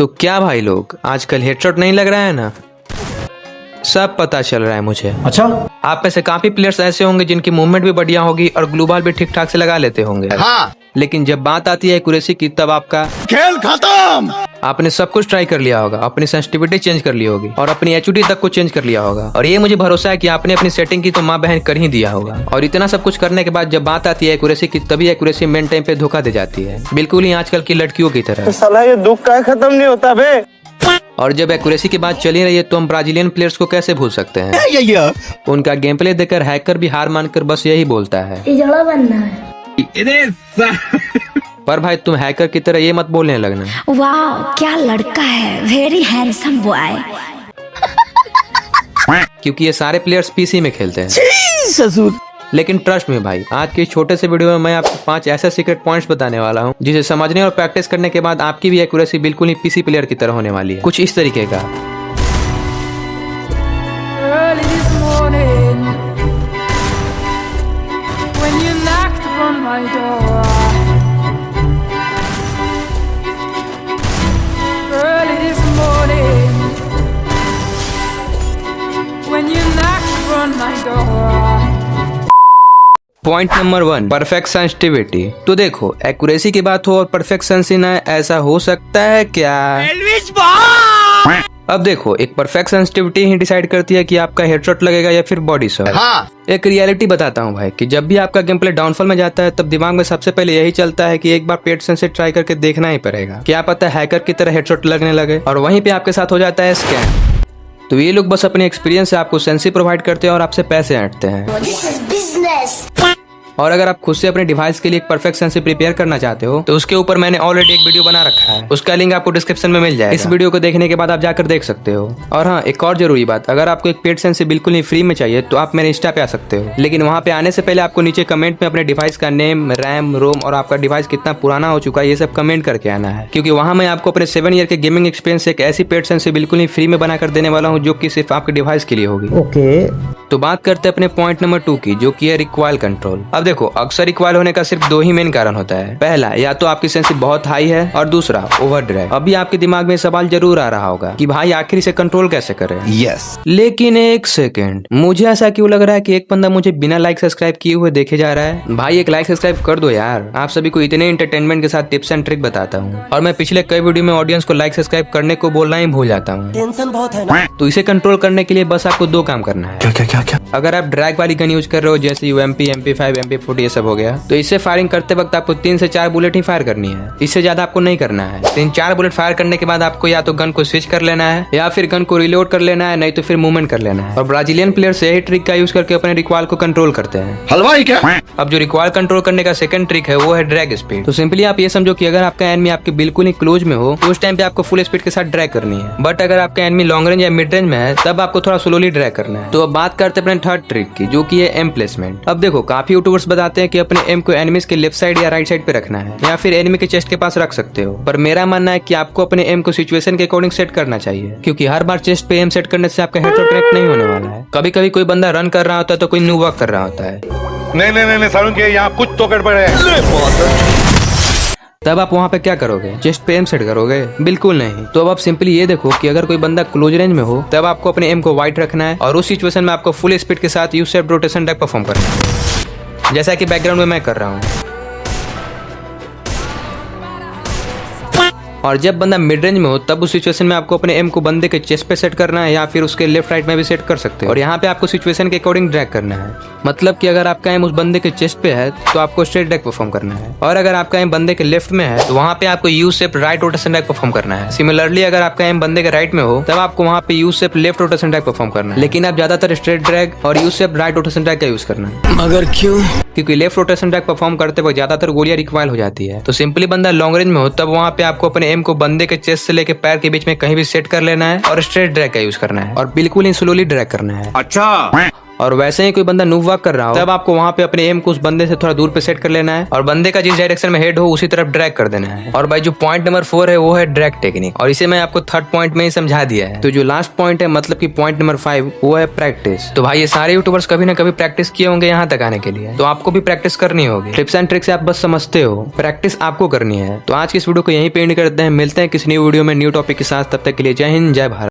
तो क्या भाई लोग, आजकल हेडशॉट नहीं लग रहा है ना? सब पता चल रहा है मुझे। अच्छा, आप में से काफी प्लेयर्स ऐसे होंगे जिनकी मूवमेंट भी बढ़िया होगी और ग्लू बॉल भी ठीक ठाक से लगा लेते होंगे। हाँ। लेकिन जब बात आती है एक्यूरेसी की, तब आपका खेल खत्म। आपने सब कुछ ट्राई कर लिया होगा, अपनी सेंसिटिविटी चेंज कर ली होगी और अपनी एचडी तक को चेंज कर लिया होगा। और ये मुझे भरोसा है कि आपने अपनी सेटिंग की तो माँ बहन कर ही दिया होगा। और इतना सब कुछ करने के बाद जब बात आती है एक्यूरेसी की, तभी एक्यूरेसी मेन टाइम पे धोखा दे जाती है, बिल्कुल ही आजकल की लड़कियों की तरह। साला ये दुख का खत्म नहीं होता बे। और जब एक्यूरेसी की बात चली रही है तो हम ब्राजीलियन प्लेयर्स को कैसे भूल सकते हैं। उनका गेम प्ले देखकर हैकर भी हार मानकर बस यही बोलता है, झगड़ा बनना है। पर भाई तुम हैकर की तरह ये मत बोलने लगना। वाह क्या लड़का है, वेरी हैंडसम बॉय। क्योंकि ये सारे प्लेयर्स पीसी में खेलते हैं। ससुर। लेकिन ट्रस्ट में भाई, आज के इस छोटे से वीडियो में मैं आपको 5 ऐसे सीक्रेट पॉइंट्स बताने वाला हूँ जिसे समझने और प्रैक्टिस करने के बाद आपकी भी एक्यूरेसी बिल्कुल ही पीसी प्लेयर की तरह होने वाली है, कुछ इस तरीके का। Early this morning, when you knocked upon my door. Early this morning, when you knocked upon my door. Point number 1, perfect sensitivity. तो देखो, एक्यूरेसी की बात हो और परफेक्ट सेंस ना, ऐसा हो सकता है क्या? अब देखो, एक परफेक्ट सेंसिटिविटी ही डिसाइड करती है कि आपका हेडशॉट लगेगा या फिर बॉडी शॉट। हाँ। एक रियलिटी बताता हूँ भाई कि जब भी आपका गेम प्ले डाउनफॉल में जाता है, तब दिमाग में सबसे पहले यही चलता है कि एक बार पेड सेंस से ट्राई करके देखना ही पड़ेगा, क्या पता हैकर की तरह हेडशॉट लगने लगे। और वहीं पे आपके साथ हो जाता है स्कैम। तो ये लोग बस अपने एक्सपीरियंस से आपको सेंसी प्रोवाइड करते हैं और आपसे पैसे ऐंठते हैं। और अगर आप खुद से अपने डिवाइस के लिए एक परफेक्ट सेंसी प्रिपेयर करना चाहते हो तो उसके ऊपर मैंने ऑलरेडी एक वीडियो बना रखा है, उसका लिंक आपको डिस्क्रिप्शन में मिल जाएगा। इस वीडियो को देखने के बाद आप जाकर देख सकते हो। और हाँ, एक और जरूरी बात, अगर आपको एक पेड सेंसी बिल्कुल ही फ्री में चाहिए तो आप मेरे इंस्टा पे आ सकते हो। लेकिन वहाँ पे आने से पहले आपको नीचे कमेंट में अपने डिवाइस का नेम, रैम, रोम और आपका डिवाइस कितना पुराना हो चुका है ये सब कमेंट करके आना है, क्योंकि वहाँ मैं आपको अपने 7 ईयर के गेमिंग एक्सपीरियंस से एक ऐसी पेड सेंसी बिल्कुल ही फ्री में बनाकर देने वाला हूँ जो कि सिर्फ आपके डिवाइस के लिए होगी। ओके। तो बात करते हैं अपने पॉइंट नंबर 2 की, जो कि है रिकॉइल कंट्रोल। अब देखो, अक्सर रिकॉइल होने का सिर्फ 2 ही मेन कारण होता है। पहला, या तो आपकी सेंसी बहुत हाई है और दूसरा ओवर ड्राइव। अभी आपके दिमाग में सवाल जरूर आ रहा होगा कि भाई आखिर इसे कंट्रोल कैसे करें। यस। लेकिन एक सेकंड, मुझे ऐसा क्यों लग रहा है कि एक बंदा मुझे बिना लाइक सब्सक्राइब किए हुए देखे जा रहा है। भाई एक लाइक सब्सक्राइब कर दो यार। आप सभी को इतने एंटरटेनमेंट के साथ टिप्स एंड ट्रिक बताता हूँ और मैं पिछले कई वीडियो में ऑडियंस को लाइक सब्सक्राइब करने को बोलना ही भूल जाता हूँ। टेंशन बहुत है ना। तो इसे कंट्रोल करने के लिए बस आपको 2 काम करना है। क्या? अगर आप ड्रैग वाली गन यूज कर रहे हो, जैसे UMP, MP5, MP40 ये सब हो गया, तो इससे फायरिंग करते वक्त आपको 3 से 4 बुलेट ही फायर करनी है, इससे ज्यादा आपको नहीं करना है। 3-4 बुलेट फायर करने के बाद आपको या तो गन को स्विच कर लेना है या फिर गन को रिलोड कर लेना है, नहीं तो फिर मूवमेंट कर लेना है। और ब्राजीलियन प्लेयर्स यही ट्रिक का यूज करके अपने रिकॉइल को कंट्रोल करते हैं। हलवाई क्या? अब जो रिकॉइल कंट्रोल करने का सेकंड ट्रिक है वो है ड्रैग स्पीड। तो सिंपली आप ये समझो कि अगर आपका एनिमी आपके बिल्कुल ही क्लोज में हो तो उस टाइम पे आपको फुल स्पीड के साथ ड्रैग करनी है, बट अगर आपका एनिमी लॉन्ग रेंज या मिड रेंज में है तब आपको थोड़ा स्लोली ड्रैग करना है। तो अब बात करते हैं अपने थर्ड ट्रिक की, जो कि है एम प्लेसमेंट। अब देखो, काफी यूट्यूबर्स बताते हैं कि अपने एम को एनिमीज के लेफ्ट साइड या राइट साइड पे रखना है या फिर एनिमी के चेस्ट के पास रख सकते हो, पर मेरा मानना है कि आपको अपने एम को सिचुएशन के अकॉर्डिंग सेट करना चाहिए, क्योंकि हर बार चेस्ट पे एम सेट करने से आपका हेडशॉट कनेक्ट नहीं होने वाला है। कभी कभी कोई बंदा रन कर रहा होता है तो कोई न्यू वर्क कर रहा होता है। नहीं सारुण के यहाँ कुछ तो गड़बड़ है। तब आप वहाँ पे क्या करोगे? चेस्ट पे एम सेट करोगे? बिल्कुल नहीं। तो अब आप सिंपली ये देखो कि अगर कोई बंदा क्लोज रेंज में हो तब आपको अपने एम को वाइट रखना है और उस सिचुएशन में आपको फुल स्पीड के साथ U shape rotation type perform करना है, जैसा कि बैकग्राउंड में मैं कर रहा हूँ। और जब बंदा मिड रेंज में हो तब उस सिचुएशन में आपको अपने एम को बंदे के चेस्ट पे सेट करना है या फिर उसके लेफ्ट राइट में भी सेट कर सकते हो। और यहाँ पे आपको सिचुएशन के अकॉर्डिंग ड्रैग करना है, मतलब कि अगर आपका एम उस बंदे के चेस्ट पे है तो आपको स्ट्रेट ड्रैग परफॉर्म करना है, और अगर आपका एम बंदे के लेफ्ट में है तो वहाँ पे आपको U shape right rotation drag perform करना है। सिमिलरली अगर आपका एम बंदे के राइट में हो तब आपको वहाँ पे U shape left rotation drag perform करना है, लेकिन आप ज्यादातर स्ट्रेट ड्रैग और U shape right rotation drag का यूज करना है। मगर क्यों? क्योंकि लेफ्ट रोटेशन ड्रैग परफॉर्म करते वक्त ज्यादातर गोलियां रिकॉइल हो जाती है। तो सिंपली बंदा लॉन्ग रेंज में हो तब वहाँ पे आपको अपने एम को बंदे के चेस्ट से लेके पैर के बीच में कहीं भी सेट कर लेना है और स्ट्रेट ड्रैग का यूज करना है और बिल्कुल ही स्लोली ड्रैग करना है। अच्छा। और वैसे ही कोई बंदा नूब वॉक कर रहा हो तब आपको वहाँ पे अपने एम को उस बंदे से थोड़ा दूर पे सेट कर लेना है और बंदे का जिस डायरेक्शन में हेड हो उसी तरफ ड्रैग कर देना है। और भाई जो पॉइंट नंबर 4 है वो है ड्रैग टेक्निक, और इसे मैं आपको थर्ड पॉइंट में ही समझा दिया है। तो जो लास्ट पॉइंट है मतलब कि पॉइंट नंबर 5 वो है प्रैक्टिस। तो भाई ये सारे यूट्यूबर्स कभी ना कभी प्रैक्टिस किए होंगे यहाँ तक आने के लिए, तो आपको भी प्रैक्टिस करनी होगी। टिप्स एंड ट्रिक्स आप बस समझते हो, प्रैक्टिस आपको करनी है। तो आज की इस वीडियो को यहीं पे एंड करते हैं, मिलते हैं किसी न्यू वीडियो में न्यू टॉपिक के साथ। तब तक के लिए जय हिंद जय भारत।